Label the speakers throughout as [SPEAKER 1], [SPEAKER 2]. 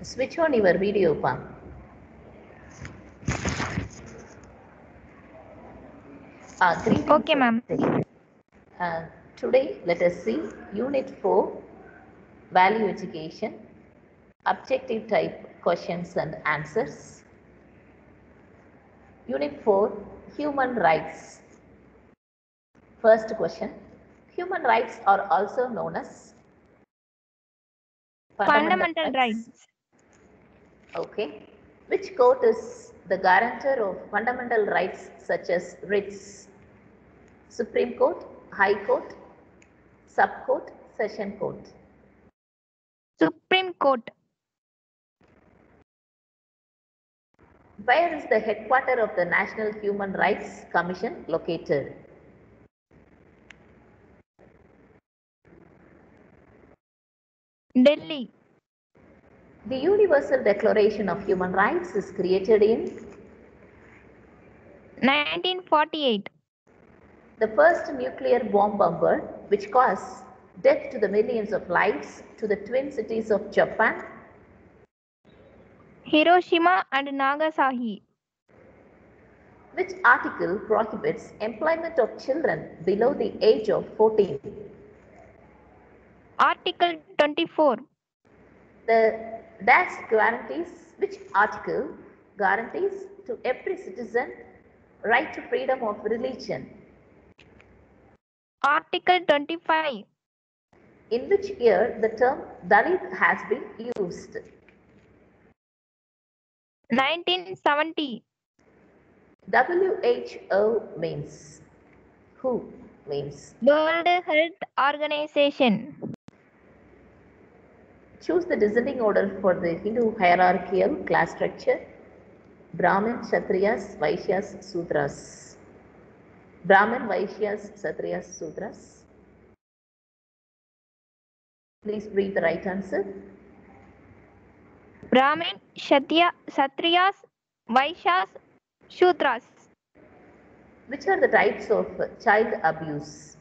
[SPEAKER 1] Switch on your video, Pa. Greetings.
[SPEAKER 2] Okay, ma'am.
[SPEAKER 1] Today, let us see Unit 4, Value Education, Objective Type Questions and Answers. Unit 4, Human Rights. First question, human rights are also known as
[SPEAKER 2] Fundamental rights.
[SPEAKER 1] Okay. Which court is the guarantor of fundamental rights such as writs? Supreme Court, High Court, Sub-Court, Session Court.
[SPEAKER 2] Supreme Court.
[SPEAKER 1] Where is the headquarters of the National Human Rights Commission located?
[SPEAKER 2] Delhi.
[SPEAKER 1] The Universal Declaration of Human Rights is created in
[SPEAKER 2] 1948.
[SPEAKER 1] the first nuclear bomb bomber which caused death to the millions of lives to the twin cities of Japan.
[SPEAKER 2] Hiroshima and Nagasaki.
[SPEAKER 1] Which article prohibits employment of children below the age of 14?
[SPEAKER 2] Article 24.
[SPEAKER 1] The dash guarantees, which article guarantees to every citizen right to freedom of religion?
[SPEAKER 2] Article 25.
[SPEAKER 1] In which year the term Dalit has been used?
[SPEAKER 2] 1970.
[SPEAKER 1] WHO means who means?
[SPEAKER 2] World Health Organization.
[SPEAKER 1] Choose the descending order for the Hindu hierarchical class structure. Brahmin, Kshatriyas, Vaishyas, Sudras. Brahmin, Vaishyas, Kshatriyas, Sudras. Please read the right answer.
[SPEAKER 2] Brahmin, Kshatriyas, Vaishyas, Shudras.
[SPEAKER 1] Which are the types of child abuse?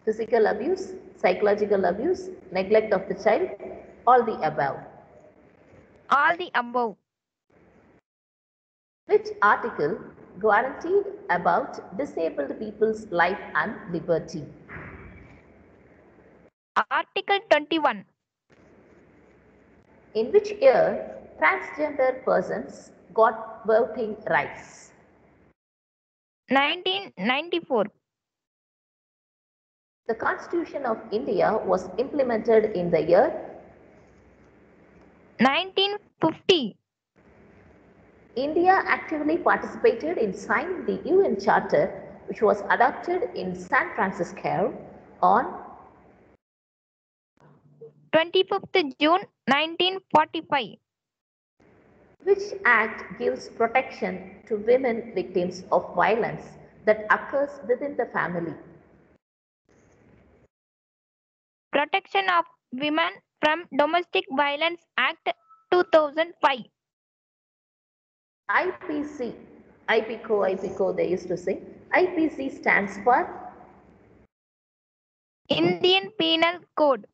[SPEAKER 1] Physical abuse, psychological abuse, neglect of the child, all the above.
[SPEAKER 2] All the above.
[SPEAKER 1] Which article guaranteed about disabled people's life and liberty?
[SPEAKER 2] Article 21.
[SPEAKER 1] In which year transgender persons got voting rights?
[SPEAKER 2] 1994.
[SPEAKER 1] The Constitution of India was implemented in the year
[SPEAKER 2] 1950.
[SPEAKER 1] India actively participated in signing the UN Charter, which was adopted in San Francisco on
[SPEAKER 2] 25th June 1945.
[SPEAKER 1] Which act gives protection to women victims of violence that occurs within the family?
[SPEAKER 2] Protection of Women from Domestic Violence Act 2005.
[SPEAKER 1] IPC, IPCO they used to say. IPC stands for
[SPEAKER 2] Indian Penal Code.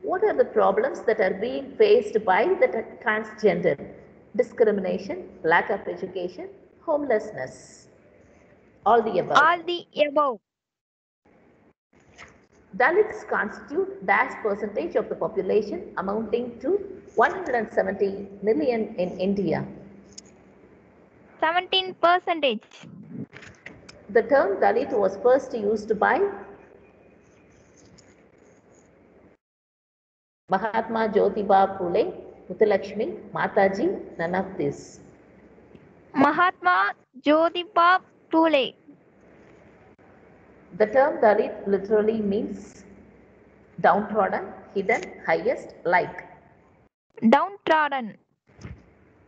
[SPEAKER 1] What are the problems that are being faced by the transgender? Discrimination, lack of education, homelessness. All the above.
[SPEAKER 2] All the above.
[SPEAKER 1] Dalits constitute dash percentage of the population amounting to 170 million in India.
[SPEAKER 2] 17%.
[SPEAKER 1] The term Dalit was first used by Mahatma Jyotiba Phule, Muthulakshmi, Mataji, none of this.
[SPEAKER 2] Mahatma Jyotiba Phule.
[SPEAKER 1] The term Dalit literally means downtrodden, hidden, highest, like.
[SPEAKER 2] Downtrodden.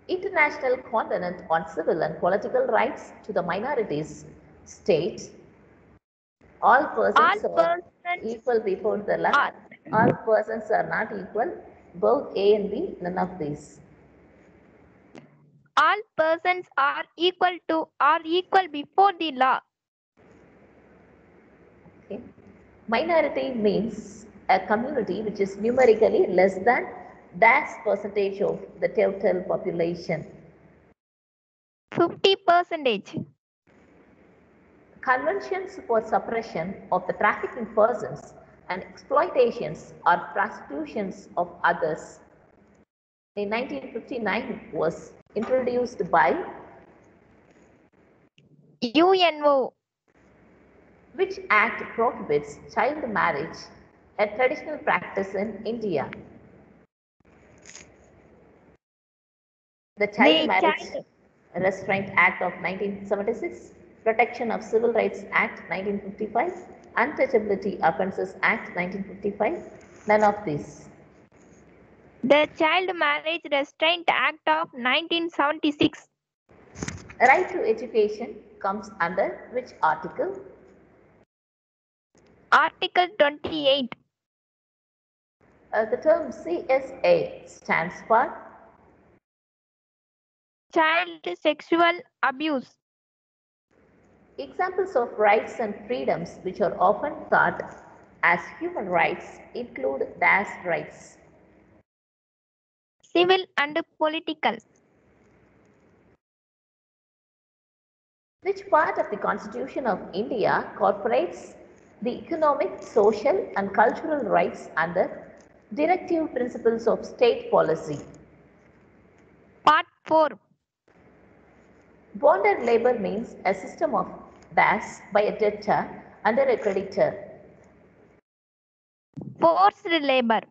[SPEAKER 1] International Covenant on Civil and Political Rights to the Minorities states all persons are equal before the law. All persons are not equal, both A and B, none of these.
[SPEAKER 2] All persons are equal before the law.
[SPEAKER 1] Okay. Minority means a community which is numerically less than dash percentage of the total population.
[SPEAKER 2] 50%.
[SPEAKER 1] Conventions for suppression of the trafficking persons and exploitations or prostitutions of others in 1959 was introduced by
[SPEAKER 2] UNO.
[SPEAKER 1] which act prohibits child marriage, a traditional practice in India. The Child Marriage Restraint Act of 1976, Protection of Civil Rights Act 1955, Untouchability Offences Act 1955, none of these.
[SPEAKER 2] The Child Marriage Restraint Act of 1976.
[SPEAKER 1] Right to education comes under which article?
[SPEAKER 2] Article 28.
[SPEAKER 1] The term CSA stands for
[SPEAKER 2] Child Sexual Abuse.
[SPEAKER 1] Examples of rights and freedoms which are often thought as human rights include dash rights.
[SPEAKER 2] Civil and political.
[SPEAKER 1] Which part of the Constitution of India incorporates the economic, social and cultural rights under directive principles of state policy?
[SPEAKER 2] Part 4.
[SPEAKER 1] Bonded labor means a system of dash by a debtor under a creditor.
[SPEAKER 2] Forced labor.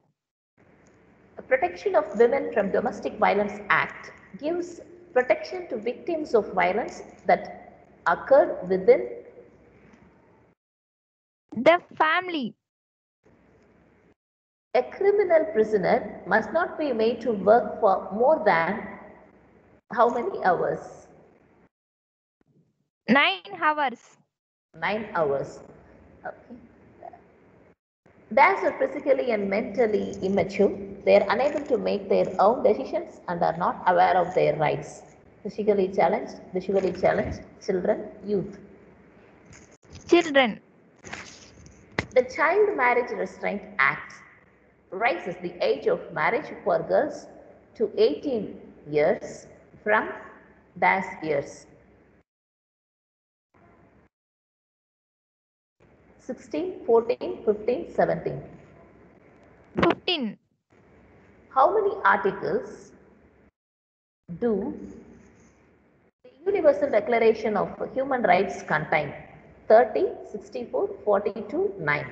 [SPEAKER 1] The Protection of Women from Domestic Violence Act gives protection to victims of violence that occurred within
[SPEAKER 2] the family.
[SPEAKER 1] A criminal prisoner must not be made to work for more than how many hours?
[SPEAKER 2] 9 hours.
[SPEAKER 1] 9 hours. Okay. Dads are physically and mentally immature. They are unable to make their own decisions and are not aware of their rights. Physically challenged, visually challenged, children, youth.
[SPEAKER 2] Children.
[SPEAKER 1] The Child Marriage Restraint Act raises the age of marriage for girls to 18 years from dash years. 16, 14, 15, 17.
[SPEAKER 2] 15.
[SPEAKER 1] How many articles do the Universal Declaration of Human Rights contain? 30, 64, 42, 9.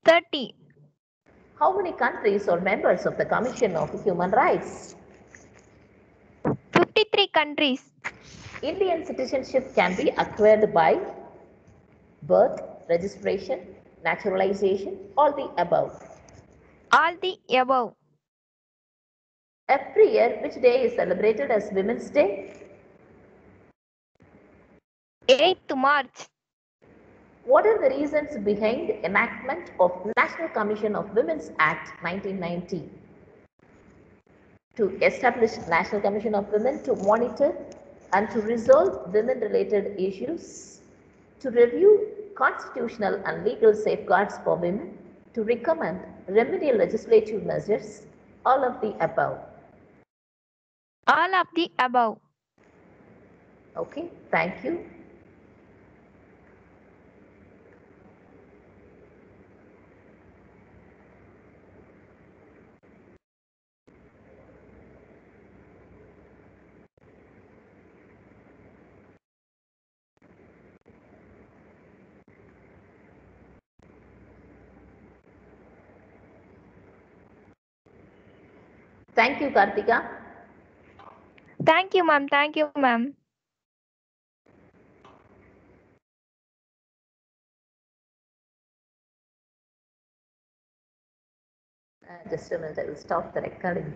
[SPEAKER 2] 30.
[SPEAKER 1] How many countries are members of the Commission of Human Rights?
[SPEAKER 2] 53 countries.
[SPEAKER 1] Indian citizenship can be acquired by birth, registration, naturalization, all the above.
[SPEAKER 2] All the above.
[SPEAKER 1] Every year, which day is celebrated as Women's Day?
[SPEAKER 2] 8th March.
[SPEAKER 1] What are the reasons behind the enactment of National Commission of Women's Act 1990? To establish National Commission of Women to monitor and to resolve women-related issues, to review constitutional and legal safeguards for women, to recommend remedial legislative measures, all of the above.
[SPEAKER 2] All of the above.
[SPEAKER 1] Okay, thank you. Thank you, Kartika.
[SPEAKER 2] Thank you, ma'am. Thank you, ma'am.
[SPEAKER 1] Just a minute, I will stop the recording.